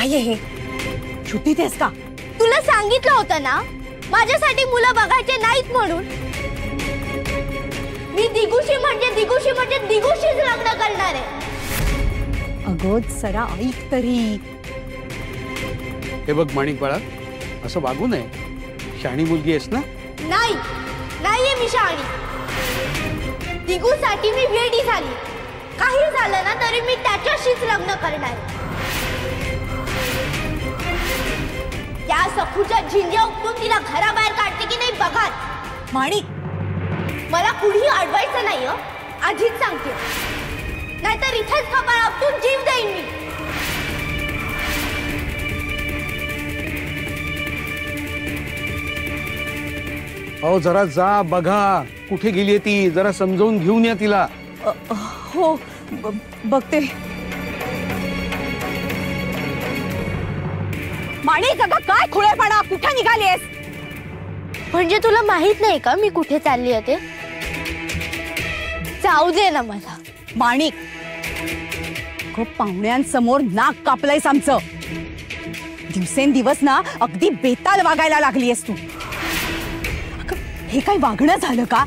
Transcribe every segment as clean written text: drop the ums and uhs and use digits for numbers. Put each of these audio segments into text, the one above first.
काय हे? छुट्टीतेस का? तुला सांगितलं होतं ना माझ्यासाठी मुलं बघायचे नाहीत म्हणून. मी दिगूशी म्हणजे दिगूशीच लग्न करणार आहे. अगं जरा ऐक तरी. हे बघ माणिक बाळा, असं वागू नये. शहाणी मुलगी आहेस ना? नाही, नाहीये मी शहाणी. दिगूसाठी मी वेडी झाली. काही झालं ना तरी मी त्याच्याशीच लग्न करणार. त्या सखूच्या झिंज्या उपटून तिला घराबाहेर काढते की नाही बघा. माणिक, मला कुणीही अडवायचं नाही हो, आधीच सांगते. नाहीतर इथेच कपाळ आपटून जीव देईन मी. अहो जरा जा, बघा कुठे गेलीये ती, जरा समजावून घेऊन या तिला. हो बघते. माणिक, अगं काय खुळेपणा, कुठे निघालीस? म्हणजे तुला माहित नाही का मी कुठे चालली आहे ते? जाऊ दे ना मला. माणिक, पाहुण्यांसमोर नाक कापलंयस आमचं. दिवसेंदिवस ना अगदी बेताल वागायला लागलीयस तू. हे काय वागणं झालं का?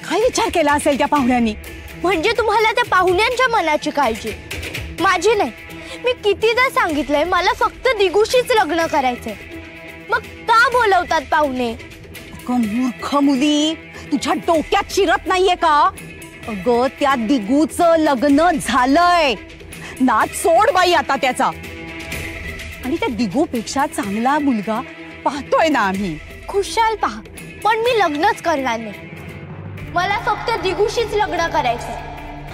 काय विचार केला असेल त्या पाहुण्यांनी? म्हणजे तुम्हाला त्या पाहुण्यांच्या मनाची काळजी, माझी नाही. मी कितीदा सांगितलंय मला फक्त दिगूशीच लग्न करायचंय. मग का बोलवतात पाहुणे? मूर्ख मुली, तुझ्या डोक्यात शिरत नाहीये का? अगं त्या दिगूचं लग्न झालंय. नाच सोड बाई आता त्याचा. आणि त्या दिगूपेक्षा चांगला मुलगा पाहतोय ना आम्ही. खुशाल पहा, पण मी लग्नच करणार नाही. मला फक्त दिगूशीच लग्न करायचंय.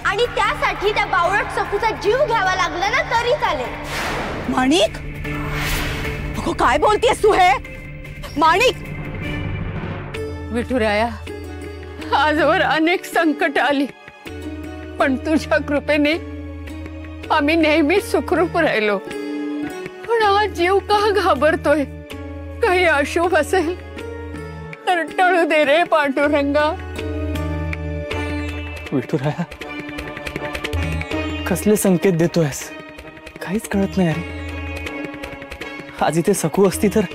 आणि त्यासाठी त्या बावळट सखूचा जीव घ्यावा लागला ना तरी चालेल. माणिक, अगं काय बोलतेस तू हे? माणिक, विठुराया, आजवर अनेक संकट आली, पण तुझ्या कृपेने आम्ही नेहमी सुखरूप राहिलो. पण आज जीव का घाबरतोय? काही अशुभ असेल तर टळू दे रे पांडुरंगा. विठुराया, कसले संकेत देतोयस? काहीच कळत नाही अरे. आज इथे सखू असती तर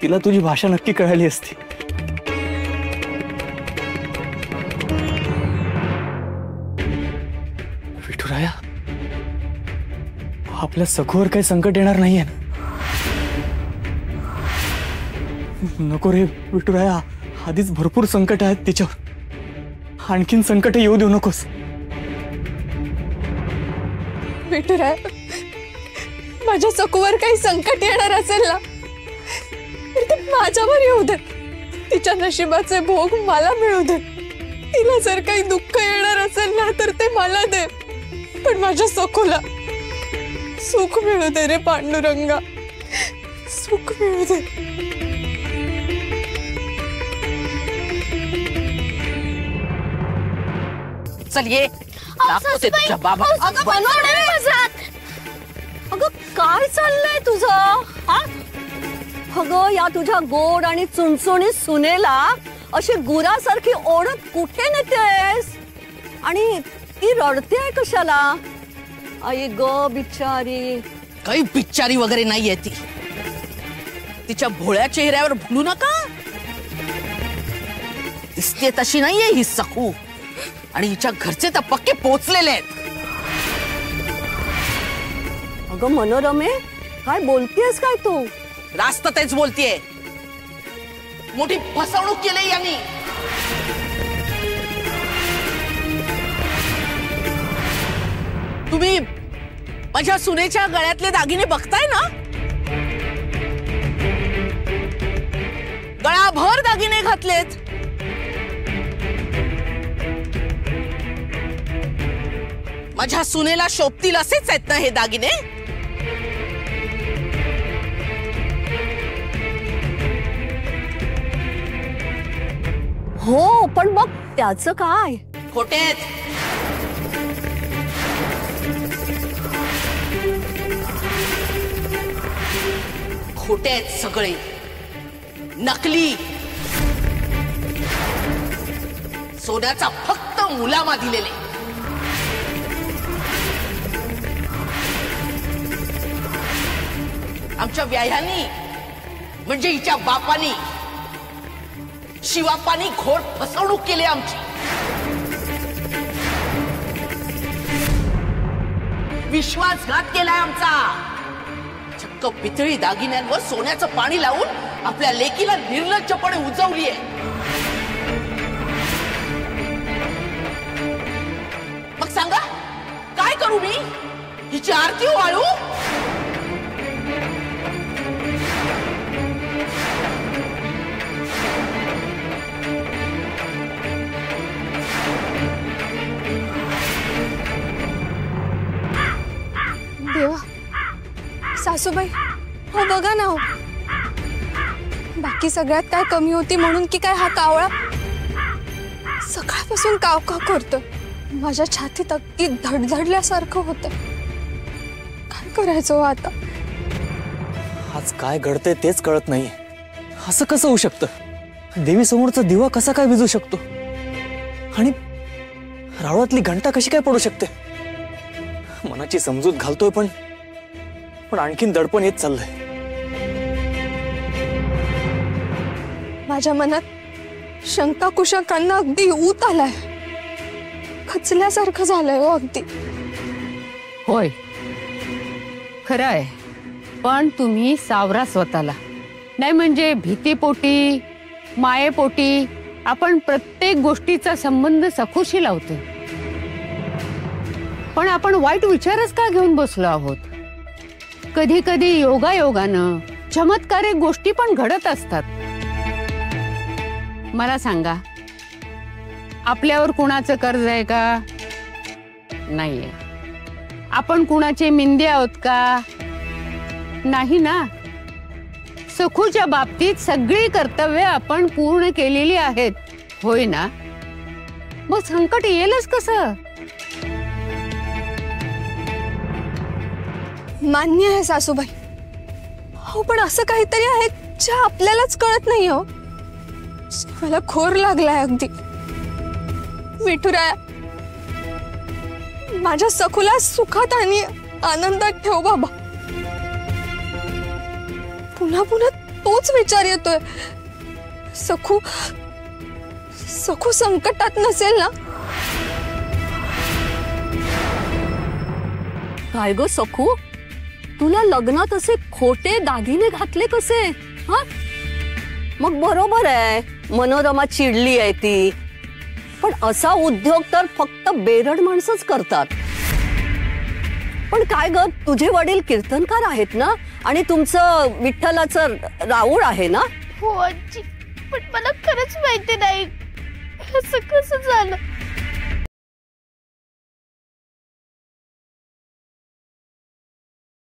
तिला तुझी भाषा नक्की कळाली असती. विठुराया, आपल्या सखूवर काही संकट येणार नाहीये ना? नको रे विठुराया, आधीच भरपूर संकट आहेत तिच्यावर. आणखीन संकट येऊ देऊ नकोस. विठुराया, माझ्या सखूवर काही संकट येणार असेल ना तर ते माझ्यावर येऊ दे. तिच्या नशिबाचे भोग मला मिळू दे. तिला जर काही दुःख येणार असेल ना तर ते मला दे, पण माझ्या सखूला सुख मिळू दे रे पांडुरंगा, सुख मिळू दे. चल ये. बाबा, अगं काय चाललंय तुझं? अगं या तुझ्या गोड आणि चुणचुणी सुनेला अशी गुरासारखी ओढत कुठे नेतेस? आणि ती रडते कशाला? आई ग बिचारी. काही बिचारी वगैरे नाहीये ती. तिच्या भोळ्या चेहऱ्यावर भुलू नका. दिसते तशी नाहीये ही सखू. आणि हिच्या घरचे तर पक्के पोचलेले आहेत. अगं मनोरमे, काय बोलतेस काय तू? रास्त तेच बोलतेय. मोठी फसवणूक केली यांनी. तुम्ही माझ्या सुनेच्या गळ्यातले दागिने बघताय ना? गळाभर दागिने घातलेत. माझ्या सुनेला शोभतील असेच आहेत ना हे दागिने? हो, पण मग त्याचं काय? खोटे आहेत. खोटे आहेत सगळे. नकली. सोन्याचा फक्त मुलामा दिलेले. आमच्या व्याह्यानी म्हणजे हिच्या बापानी शिवापानी घोर फसवणूक केली आमची. विश्वासघात केलाय आमचा. चक्क पितळी दागिन्यांवर सोन्याचं पाणी लावून आपल्या लेकीला निर्लज्जपणे उजवलीये. मग सांगा काय करू मी? हिची आरती वाळू? देवा, सासूबाई हो बघा ना हो. बाकी सगळ्यात काय कमी होती म्हणून की काय हा कावळा सकाळपासून काव काव करतो. माझ्या छातीत अगदी धडधडल्यासारखं होतं. काय करायचं आता? आज काय घडतंय तेच कळत नाहीये. असं कसं होऊ शकतं? देवी समोरचा दिवा कसा काय विझू शकतो? आणि रावळातली घंटा कशी काय पडू शकते? मनाची समजूत घालतोय पण आणखीन दडपण येत चाललंय. माझ्या मनात शंका कुशंकांना अगदी ऊत आलाय. खचल्यासारखं झालंय हो अगदी. होय खरं आहे. पण तुम्ही सावरा स्वतःला. नाही म्हणजे भीतीपोटी मायेपोटी आपण प्रत्येक गोष्टीचा संबंध सखूशी लावतो. पण आपण वाईट विचारच का घेऊन बसलो आहोत? कधी कधी योगायोगानं चमत्कारिक गोष्टी पण घडत असतात. मला सांगा, आपल्यावर कुणाचं कर्ज आहे का? नाहीये. आपण कुणाचे मिंदे आहोत का? नाही ना. सखूच्या बाबतीत सगळी कर्तव्य आपण पूर्ण केलेली आहेत, होय ना? मग संकट येईलच कसं? मान्य आहे सासूबाई. हो पण असं काहीतरी आहे जे आपल्यालाच कळत नाही हो. मला खोर लागलाय अगदी. विठुराया, माझ्या सखूला सुखात आणि आनंदात ठेव बाबा. पुन्हा पुन्हा तोच विचार येतोय. सखू सखू संकटात नसेल ना? काय ग सखू, तुला लग्नात असे खोटे दागिने घातले कसे? हा मग बरोबर आहे, मनोरमा चिडली आहे ती. पण असा उद्योग तर फक्त बेरड माणसंच करतात. पण काय ग, तुझे वडील कीर्तनकार आहेत ना, आणि तुमचं विठ्ठलाचं राऊळ आहे ना? हो आजी, पण मला खरंच माहिती नाही असं कसं झालं.